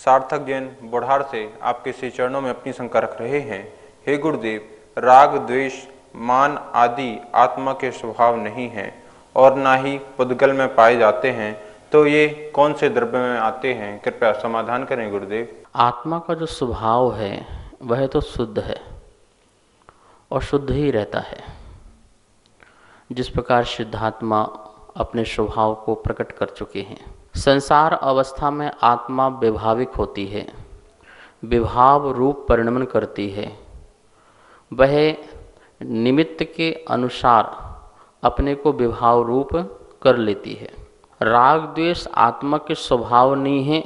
सार्थक जैन बुढ़ार से आपके श्री चरणों में अपनी शंका रख रहे हैं। हे गुरुदेव, राग द्वेष मान आदि आत्मा के स्वभाव नहीं हैं और ना ही पुद्गल में पाए जाते हैं, तो ये कौन से द्रव्य में आते हैं? कृपया समाधान करें गुरुदेव। आत्मा का जो स्वभाव है वह तो शुद्ध है और शुद्ध ही रहता है। जिस प्रकार शुद्धात्मा अपने स्वभाव को प्रकट कर चुके हैं। संसार अवस्था में आत्मा विभाविक होती है, विभाव रूप परिणमन करती है। वह निमित्त के अनुसार अपने को विभाव रूप कर लेती है। राग द्वेष आत्मा के स्वभाव नहीं है,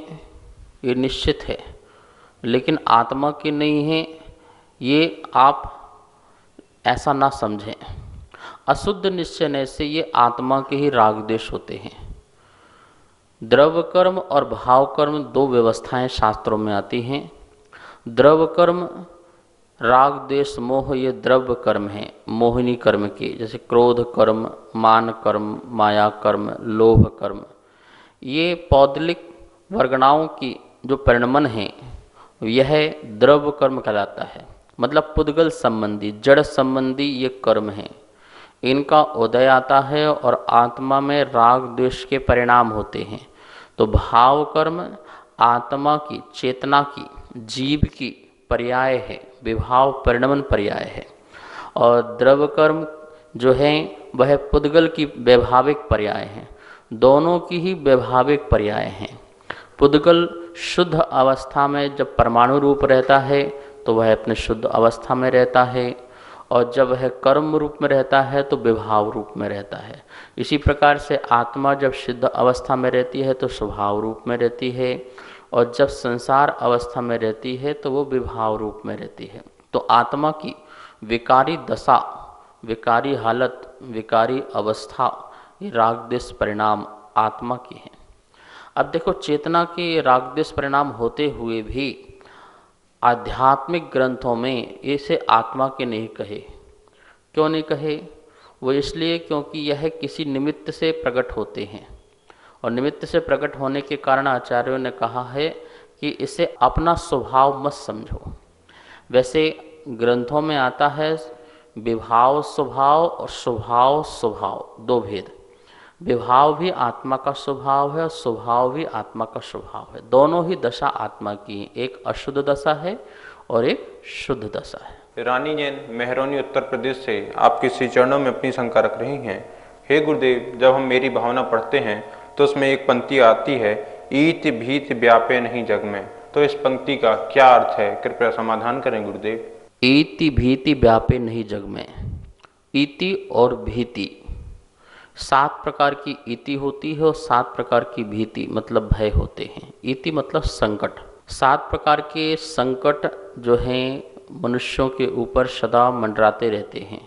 ये निश्चित है, लेकिन आत्मा के नहीं है ये आप ऐसा ना समझें। अशुद्ध निश्चय से ये आत्मा के ही राग द्वेष होते हैं। द्रव्य कर्म और भाव कर्म दो व्यवस्थाएं शास्त्रों में आती हैं। द्रव्य कर्म राग द्वेष मोह ये द्रव्य कर्म हैं, मोहिनी कर्म के, जैसे क्रोध कर्म, मान कर्म, माया कर्म, लोभ कर्म। ये पौद्गलिक वर्गणाओं की जो परिणमन है यह द्रव्य कर्म कहलाता है। मतलब पुद्गल संबंधी, जड़ संबंधी ये कर्म हैं। इनका उदय आता है और आत्मा में राग द्वेष के परिणाम होते हैं। तो भाव कर्म आत्मा की, चेतना की, जीव की पर्याय है, विभाव परिणमन पर्याय है। और द्रव्य कर्म जो है वह पुद्गल की वैभाविक पर्याय है। दोनों की ही वैभाविक पर्याय हैं। पुद्गल शुद्ध अवस्था में जब परमाणु रूप रहता है तो वह अपने शुद्ध अवस्था में रहता है, और जब वह कर्म रूप में रहता है तो विभाव रूप में रहता है। इसी प्रकार से आत्मा जब शुद्ध अवस्था में रहती है तो स्वभाव रूप में रहती है, और जब संसार अवस्था में रहती है तो वो विभाव रूप में रहती है। तो आत्मा की विकारी दशा, विकारी हालत, विकारी अवस्था, ये राग द्वेष परिणाम आत्मा की है। अब देखो, चेतना के राग द्वेष परिणाम होते हुए भी आध्यात्मिक ग्रंथों में इसे आत्मा के नहीं कहे। क्यों नहीं कहे? वो इसलिए क्योंकि यह किसी निमित्त से प्रकट होते हैं, और निमित्त से प्रकट होने के कारण आचार्यों ने कहा है कि इसे अपना स्वभाव मत समझो। वैसे ग्रंथों में आता है विभाव स्वभाव और स्वभाव स्वभाव, दो भेद। विभाव भी आत्मा का स्वभाव है और स्वभाव भी आत्मा का स्वभाव है। दोनों ही दशा आत्मा की है, एक अशुद्ध दशा है और एक शुद्ध दशा है। रानी जैन मेहरौनी उत्तर प्रदेश से आपके श्री चरणों में अपनी शंका रख रही हैं। हे गुरुदेव, जब हम मेरी भावना पढ़ते हैं तो उसमें एक पंक्ति आती है, ईत भीत व्यापे नहीं जग में। तो इस पंक्ति का क्या अर्थ है? कृपया समाधान करें गुरुदेव। ईति भीति व्यापे नहीं जग में। ईति और भीति, 7 प्रकार की ईति होती है और 7 प्रकार की भीति मतलब भय होते हैं। ईति मतलब संकट। 7 प्रकार के संकट जो हैं मनुष्यों के ऊपर सदा मंडराते रहते हैं।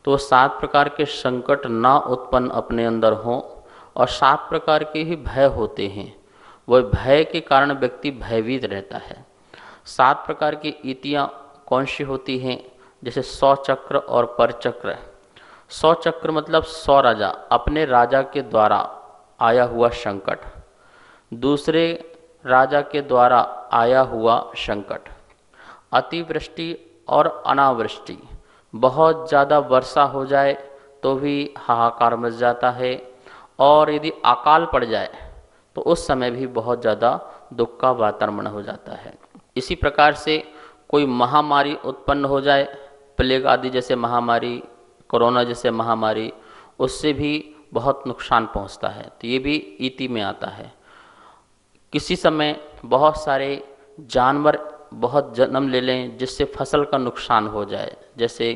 तो 7 प्रकार के संकट ना उत्पन्न अपने अंदर हों, और 7 प्रकार के ही भय होते हैं। वह भय के कारण व्यक्ति भयभीत रहता है। 7 प्रकार की ईतियाँ कौन सी होती हैं? जैसे 100 चक्र और परचक्र। 100 चक्र मतलब 100 राजा, अपने राजा के द्वारा आया हुआ संकट, दूसरे राजा के द्वारा आया हुआ संकट। अतिवृष्टि और अनावृष्टि, बहुत ज़्यादा वर्षा हो जाए तो भी हाहाकार मच जाता है, और यदि अकाल पड़ जाए तो उस समय भी बहुत ज़्यादा दुख का वातावरण हो जाता है। इसी प्रकार से कोई महामारी उत्पन्न हो जाए, प्लेग आदि जैसे महामारी, कोरोना जैसे महामारी, उससे भी बहुत नुकसान पहुंचता है। तो ये भी ईति में आता है। किसी समय बहुत सारे जानवर बहुत जन्म ले लें जिससे फसल का नुकसान हो जाए, जैसे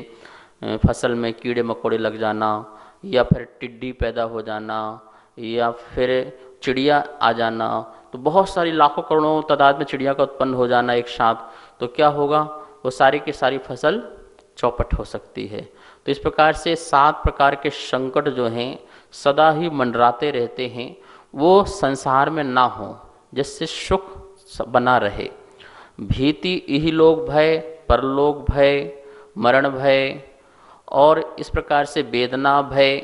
फसल में कीड़े मकोड़े लग जाना, या फिर टिड्डी पैदा हो जाना, या फिर चिड़िया आ जाना। तो बहुत सारी लाखों करोड़ों तादाद में चिड़िया का उत्पन्न हो जाना एक साथ, तो क्या होगा? वो सारी की सारी फसल चौपट हो सकती है। तो इस प्रकार से 7 प्रकार के संकट जो हैं सदा ही मंडराते रहते हैं, वो संसार में ना हो, जिससे सुख बना रहे। भीति इहलोक भय, परलोक भय, मरण भय, और इस प्रकार से वेदना भय,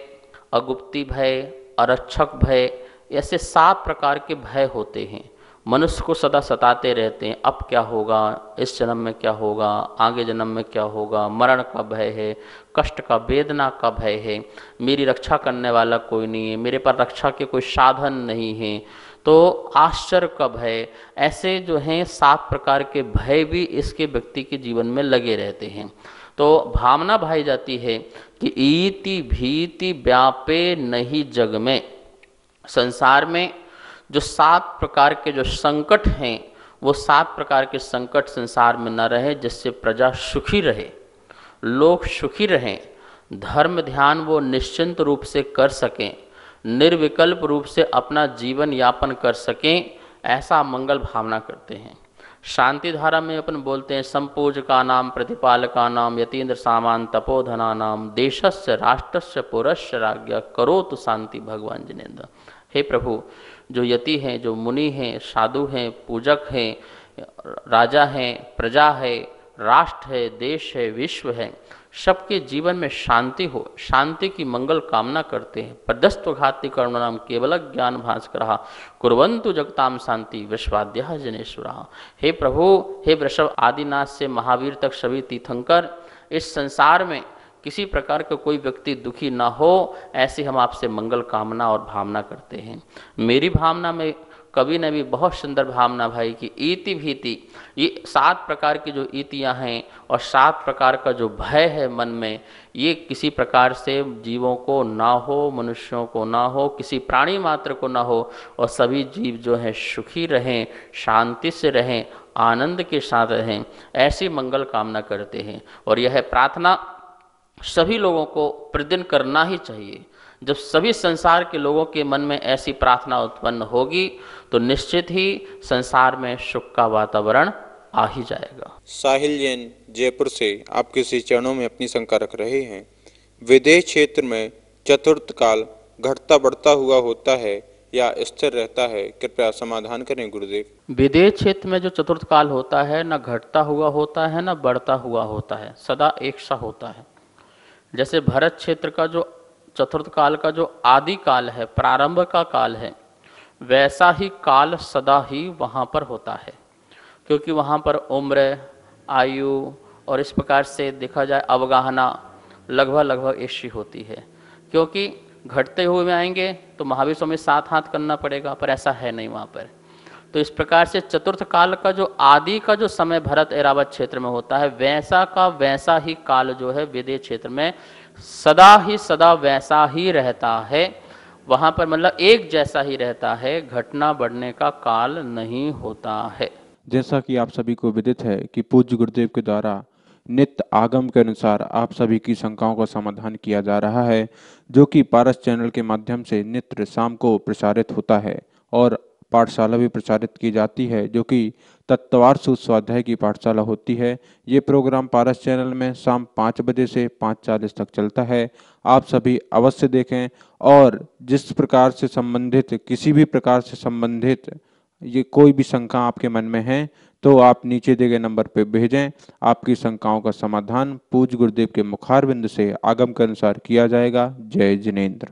अगुप्ति भय, अरक्षक भय, ऐसे 7 प्रकार के भय होते हैं। मनुष्य को सदा सताते रहते हैं। अब क्या होगा, इस जन्म में क्या होगा, आगे जन्म में क्या होगा, मरण का भय है, कष्ट का, वेदना का भय है, मेरी रक्षा करने वाला कोई नहीं है, मेरे पर रक्षा के कोई साधन नहीं है, तो आश्चर्य का भय, ऐसे जो हैं 7 प्रकार के भय भी इसके व्यक्ति के जीवन में लगे रहते हैं। तो भावना भाई जाती है कि ईति भीति व्यापे नहीं जग में, संसार में जो 7 प्रकार के जो संकट हैं, वो 7 प्रकार के संकट संसार में न रहे, जिससे प्रजा सुखी रहे, लोग सुखी रहें, धर्म ध्यान वो निश्चिंत रूप से कर सकें, निर्विकल्प रूप से अपना जीवन यापन कर सकें, ऐसा मंगल भावना करते हैं। शांति धारा में अपन बोलते हैं, संपूजका नाम प्रतिपालका नाम यतीन्द्र सामान तपोधना नाम देशस्य राष्ट्रस्य पुरस्य राज्ञा करोतु शांति भगवान जिनेन्द्र। हे प्रभु, जो यति हैं, जो मुनि हैं, साधु हैं, पूजक हैं, राजा हैं, प्रजा है, राष्ट्र है, देश है, विश्व है, सबके जीवन में शांति हो, शांति की मंगल कामना करते हैं। प्रदस्त्वघाती कर्मणाम केवल ज्ञान भास्करः कुर्वन्तु जगताम शांति विश्वाद्यः जनेश्वरः। हे प्रभु, हे वृषभ आदिनाथ से महावीर तक सभी तीर्थंकर, इस संसार में किसी प्रकार का कोई व्यक्ति दुखी ना हो, ऐसी हम आपसे मंगल कामना और भावना करते हैं। मेरी भावना में कवि ने भी बहुत सुंदर भावना भाई की, ईति भीति, ये 7 प्रकार की जो ईतियाँ हैं और 7 प्रकार का जो भय है मन में, ये किसी प्रकार से जीवों को ना हो, मनुष्यों को ना हो, किसी प्राणी मात्र को ना हो, और सभी जीव जो हैं सुखी रहें, शांति से रहें, आनंद के साथ रहें, ऐसी मंगल कामना करते हैं। और यह प्रार्थना सभी लोगों को प्रतिदिन करना ही चाहिए। जब सभी संसार के लोगों के मन में ऐसी प्रार्थना उत्पन्न होगी तो निश्चित ही संसार में सुख का वातावरण आ ही जाएगा। साहिल जैन जयपुर से आपके श्री चरणों में अपनी शंका रख रहे हैं। विदेश क्षेत्र में चतुर्थ काल घटता बढ़ता हुआ होता है या स्थिर रहता है, कृपया समाधान करें गुरुदेव। विदेश क्षेत्र में जो चतुर्थ काल होता है, न घटता हुआ होता है न बढ़ता हुआ होता है, सदा एक सा होता है। जैसे भरत क्षेत्र का जो चतुर्थ काल का जो आदि काल है, प्रारंभ का काल है, वैसा ही काल सदा ही वहाँ पर होता है, क्योंकि वहाँ पर उम्र, आयु और इस प्रकार से देखा जाए अवगाहना लगभग ऐसी होती है। क्योंकि घटते हुए में आएंगे तो महावीर स्वामी 7 हाथ करना पड़ेगा, पर ऐसा है नहीं वहाँ पर। तो इस प्रकार से चतुर्थ काल का जो आदि का जो समय भरत ऐरावत क्षेत्र में होता है, वैसा का वैसा ही काल जो है विदेश क्षेत्र में सदा वैसा ही रहता है। वहाँ पर मतलब एक जैसा ही रहता है, घटना बढ़ने का काल नहीं होता है। जैसा कि आप सभी को विदित है कि पूज्य गुरुदेव के द्वारा नित्य आगम के अनुसार आप सभी की शंकाओं का समाधान किया जा रहा है, जो कि पारस चैनल के माध्यम से नित्य शाम को प्रसारित होता है, और पाठशाला भी प्रचारित की जाती है, जो कि तत्वार स्वाध्याय की पाठशाला होती है। ये प्रोग्राम पारस चैनल में शाम 5 बजे से 5:40 तक चलता है। आप सभी अवश्य देखें, और जिस प्रकार से संबंधित, किसी भी प्रकार से संबंधित ये कोई भी शंका आपके मन में है तो आप नीचे दिए गए नंबर पर भेजें। आपकी शंकाओं का समाधान पूज्य गुरुदेव के मुखारविंद से आगम के अनुसार किया जाएगा। जय जिनेन्द्र।